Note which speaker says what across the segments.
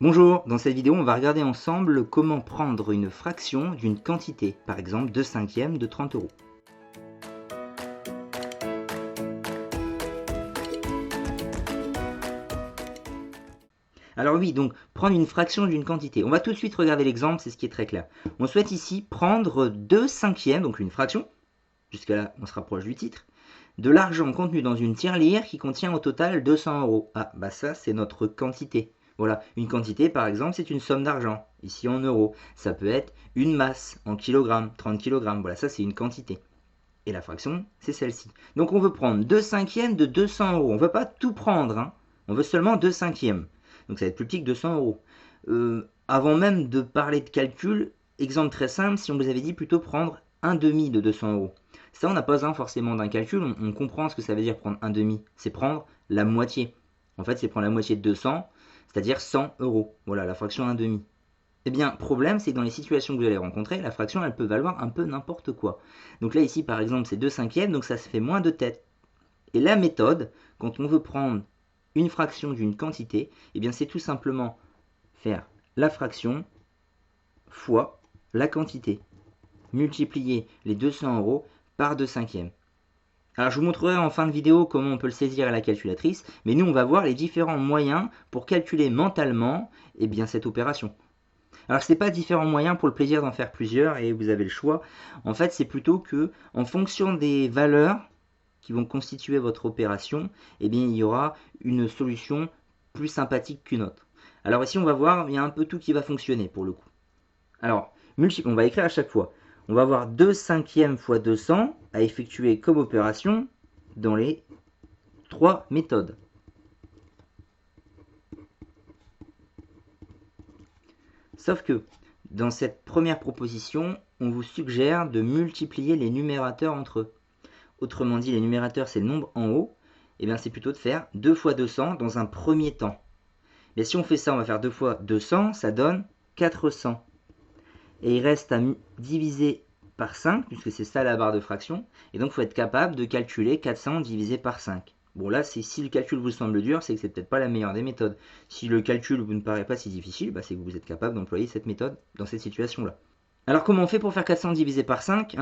Speaker 1: Bonjour, dans cette vidéo on va regarder ensemble comment prendre une fraction d'une quantité, par exemple 2/5 de 30 euros. Alors oui, donc prendre une fraction d'une quantité. On va tout de suite regarder l'exemple, c'est ce qui est très clair. On souhaite ici prendre 2/5, donc une fraction, jusqu'à là on se rapproche du titre, de l'argent contenu dans une tirelire qui contient au total 200 euros. Ah, bah ça c'est notre quantité. Voilà, une quantité par exemple c'est une somme d'argent, ici en euros. Ça peut être une masse en kilogrammes, 30 kilogrammes, voilà ça c'est une quantité. Et la fraction c'est celle-ci. Donc on veut prendre 2/5 de 200 euros. On ne veut pas tout prendre, hein. On veut seulement 2/5. Donc ça va être plus petit que 200 euros. Avant même de parler de calcul, exemple très simple, si on vous avait dit plutôt prendre un demi de 200 euros. Ça, on n'a pas besoin forcément d'un calcul, on comprend ce que ça veut dire prendre un demi. C'est prendre la moitié. En fait, c'est prendre la moitié de 200, c'est-à-dire 100 euros. Voilà, la fraction un demi. Eh bien, problème, c'est que dans les situations que vous allez rencontrer, la fraction, elle peut valoir un peu n'importe quoi. Donc là, ici, par exemple, c'est 2/5, donc ça se fait moins de têtes. Et la méthode, quand on veut prendre une fraction d'une quantité, eh bien, c'est tout simplement faire la fraction fois la quantité. Multiplier les 200 euros par 2/5. Alors je vous montrerai en fin de vidéo comment on peut le saisir à la calculatrice, mais nous on va voir les différents moyens pour calculer mentalement cette opération. Alors ce n'est pas différents moyens pour le plaisir d'en faire plusieurs et vous avez le choix. En fait c'est plutôt que en fonction des valeurs qui vont constituer votre opération, il y aura une solution plus sympathique qu'une autre. Alors ici on va voir, il y a un peu tout qui va fonctionner pour le coup. Alors, on va écrire à chaque fois. On va avoir 2/5 fois 200 à effectuer comme opération dans les trois méthodes. Sauf que dans cette première proposition, on vous suggère de multiplier les numérateurs entre eux. Autrement dit, les numérateurs, c'est le nombre en haut. Et bien, c'est plutôt de faire 2 fois 200 dans un premier temps. Mais si on fait ça, on va faire 2 fois 200, ça donne 400. Et il reste à diviser par 5, puisque c'est ça la barre de fraction. Et donc, il faut être capable de calculer 400 divisé par 5. Bon, là, si le calcul vous semble dur, c'est que c'est peut-être pas la meilleure des méthodes. Si le calcul vous ne paraît pas si difficile, c'est que vous êtes capable d'employer cette méthode dans cette situation-là. Alors, comment on fait pour faire 400 divisé par 5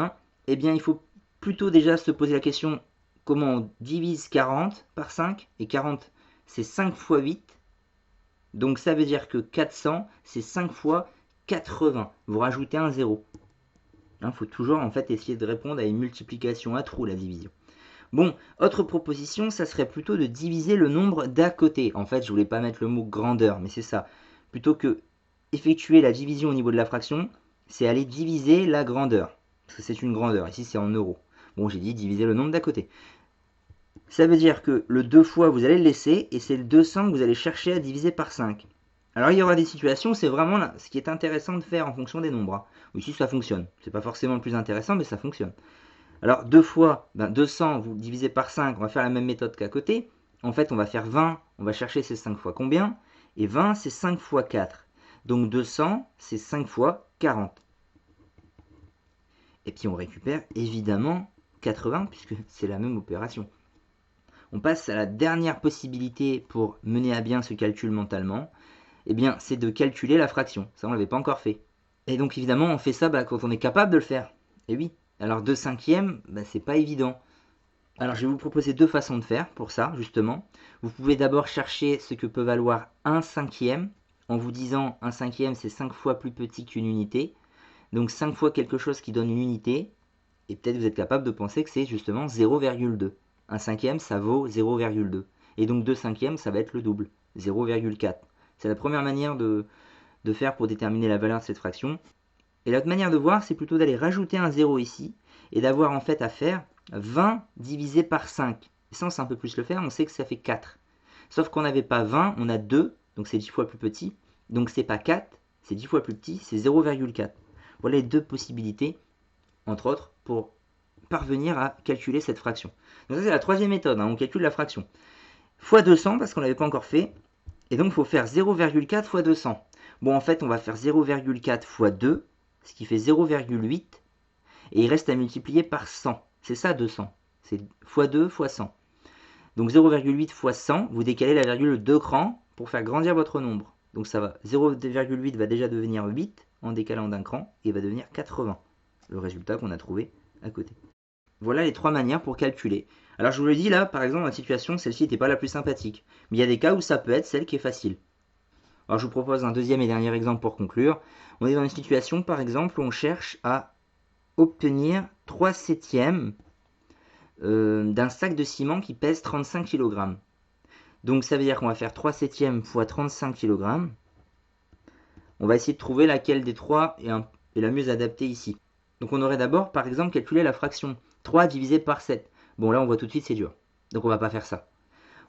Speaker 1: Eh bien, il faut plutôt déjà se poser la question comment on divise 40 par 5. Et 40, c'est 5 fois 8. Donc, ça veut dire que 400, c'est 5 fois 80. Vous rajoutez un 0. Il faut toujours en fait essayer de répondre à une multiplication à trous, la division. Bon, autre proposition, ça serait plutôt de diviser le nombre d'à côté. En fait, je voulais pas mettre le mot grandeur, mais c'est ça. Plutôt que effectuer la division au niveau de la fraction, c'est aller diviser la grandeur. Parce que c'est une grandeur. Ici, c'est en euros. Bon, j'ai dit diviser le nombre d'à côté. Ça veut dire que le 2 fois, vous allez le laisser, et c'est le 200 que vous allez chercher à diviser par 5. Alors il y aura des situations, c'est vraiment là, ce qui est intéressant de faire en fonction des nombres. Ici ça fonctionne, c'est pas forcément le plus intéressant, mais ça fonctionne. Alors 2 fois, 200, vous divisez par 5, on va faire la même méthode qu'à côté. En fait on va faire 20, on va chercher ces 5 fois combien, et 20 c'est 5 fois 4. Donc 200 c'est 5 fois 40. Et puis on récupère évidemment 80 puisque c'est la même opération. On passe à la dernière possibilité pour mener à bien ce calcul mentalement. C'est de calculer la fraction. Ça, on ne l'avait pas encore fait. Et donc, évidemment, on fait ça quand on est capable de le faire. Et oui. Alors, 2/5, c'est pas évident. Alors, je vais vous proposer deux façons de faire pour ça, justement. Vous pouvez d'abord chercher ce que peut valoir 1/5, en vous disant 1/5, c'est 5 fois plus petit qu'une unité. Donc, 5 fois quelque chose qui donne une unité. Et peut-être vous êtes capable de penser que c'est justement 0,2. 1/5, ça vaut 0,2. Et donc 2/5, ça va être le double, 0,4. C'est la première manière de faire pour déterminer la valeur de cette fraction. Et l'autre manière de voir, c'est plutôt d'aller rajouter un 0 ici et d'avoir en fait à faire 20 divisé par 5. Et ça, on sait un peu plus le faire, on sait que ça fait 4. Sauf qu'on n'avait pas 20, on a 2, donc c'est 10 fois plus petit. Donc c'est pas 4, c'est 10 fois plus petit, c'est 0,4. Voilà les deux possibilités, entre autres, pour parvenir à calculer cette fraction. Donc ça, c'est la troisième méthode, on calcule la fraction. Fois 200, parce qu'on ne l'avait pas encore fait, et donc il faut faire 0,4 fois 200. Bon, en fait, on va faire 0,4 fois 2, ce qui fait 0,8, et il reste à multiplier par 100. C'est ça 200, c'est fois 2 fois 100. Donc 0,8 fois 100, vous décalez la virgule 2 crans pour faire grandir votre nombre. Donc ça va, 0,8 va déjà devenir 8 en décalant d'un cran et va devenir 80. Le résultat qu'on a trouvé à côté. Voilà les trois manières pour calculer. Alors je vous le dis là, par exemple, dans la situation, celle-ci n'était pas la plus sympathique. Mais il y a des cas où ça peut être celle qui est facile. Alors je vous propose un deuxième et dernier exemple pour conclure. On est dans une situation, par exemple, où on cherche à obtenir 3 septièmes d'un sac de ciment qui pèse 35 kg. Donc ça veut dire qu'on va faire 3 septièmes fois 35 kg. On va essayer de trouver laquelle des trois est la mieux adaptée ici. Donc on aurait d'abord, par exemple, calculé la fraction 3 divisé par 7. Bon là on voit tout de suite c'est dur. Donc on va pas faire ça.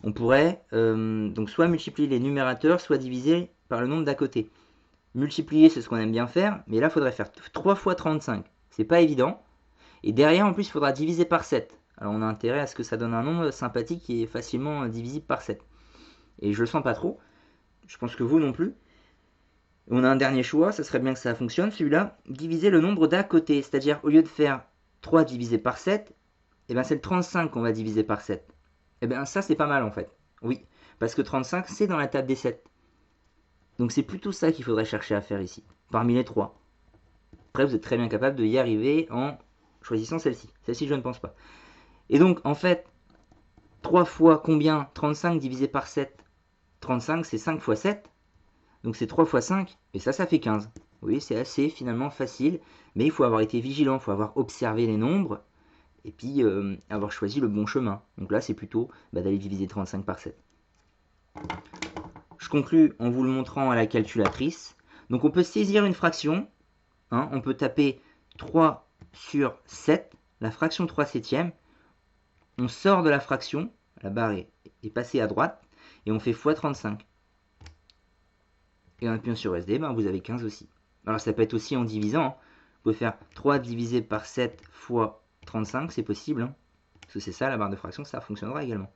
Speaker 1: On pourrait donc soit multiplier les numérateurs, soit diviser par le nombre d'à côté. Multiplier, c'est ce qu'on aime bien faire, mais là il faudrait faire 3 fois 35. C'est pas évident. Et derrière, en plus, il faudra diviser par 7. Alors on a intérêt à ce que ça donne un nombre sympathique qui est facilement divisible par 7. Et je le sens pas trop. Je pense que vous non plus. On a un dernier choix, ça serait bien que ça fonctionne, celui-là, diviser le nombre d'à côté, c'est-à-dire au lieu de faire 3 divisé par 7, et ben c'est le 35 qu'on va diviser par 7. Et bien ça c'est pas mal en fait, oui, parce que 35 c'est dans la table des 7. Donc c'est plutôt ça qu'il faudrait chercher à faire ici, parmi les 3. Après vous êtes très bien capable de y arriver en choisissant celle-ci. Celle-ci je ne pense pas. Et donc en fait, 3 fois combien 35 divisé par 7. 35 c'est 5 fois 7. Donc c'est 3 fois 5, et ça fait 15. Oui, c'est assez finalement facile, mais il faut avoir été vigilant, il faut avoir observé les nombres, et puis avoir choisi le bon chemin. Donc là, c'est plutôt d'aller diviser 35 par 7. Je conclus en vous le montrant à la calculatrice. Donc on peut saisir une fraction, hein, on peut taper 3 sur 7, la fraction 3 septièmes, on sort de la fraction, la barre est passée à droite, et on fait x 35. Et en appuyant sur SD, ben vous avez 15 aussi. Alors ça peut être aussi en divisant. Hein. Vous pouvez faire 3 divisé par 7 fois 35, c'est possible. Hein. Parce que c'est ça la barre de fraction, ça fonctionnera également.